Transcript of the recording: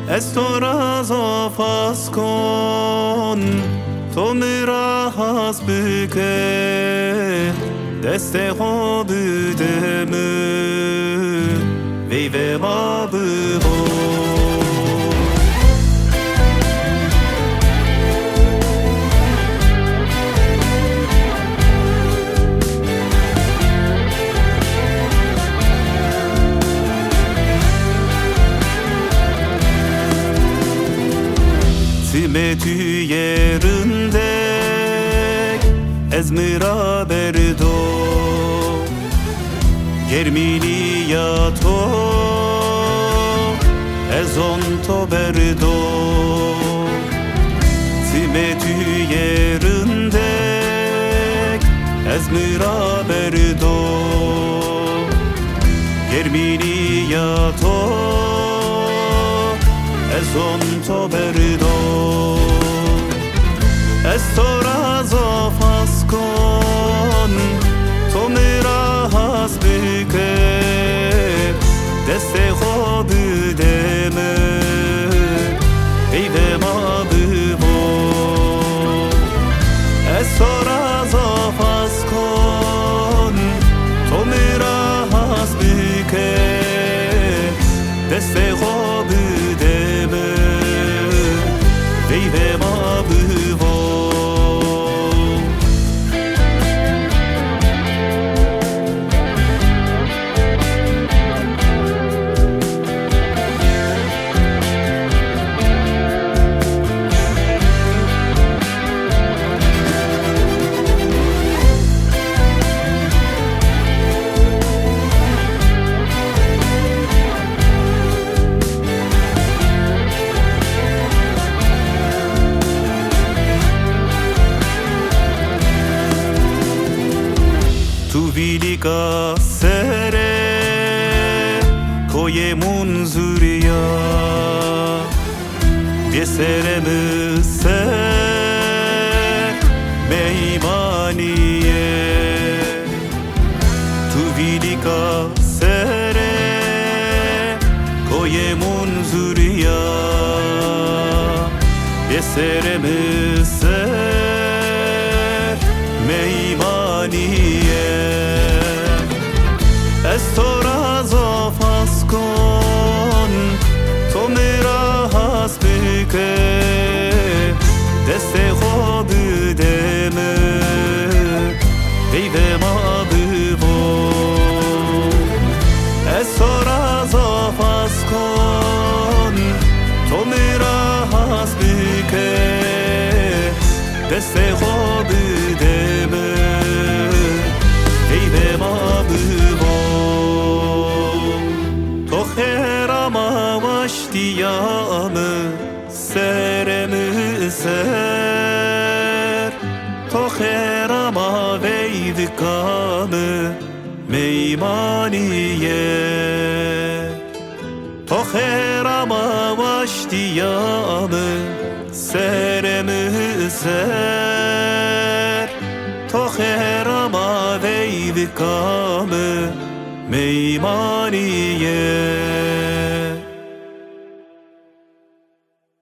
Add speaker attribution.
Speaker 1: استورا زافاس کن تو مرا حس بکن دست خواب دمه وی ما ببو Timeti yerinde ezmira berdo Germini ya to ezon to berdo Timeti yerinde ezmira berdo Germini ya to ezon to berdo استورا زافاس کن تو مرا حس بکن دست خواب دمه عیب ما ببو استورا زافاس کن تو مرا حس بکن دست خواب دمه عیب ما ببو تو ویلیکا سره کوی منظوریا یه سره مسر میمانیه تو ویلیکا سره کوی منظوریا یه سره مسر میمانیه استورا زافاس کن تو مرا حس بکن دست خواب دمه عیب ما ببو استورا زافاس کن تو مرا حس بکن دست خواب دمه عیب ما ببو Diyamı seremi ser To kherama veydikamı meymaniye To kherama vaşdiyamı seremi ser To kherama veydikamı meymaniye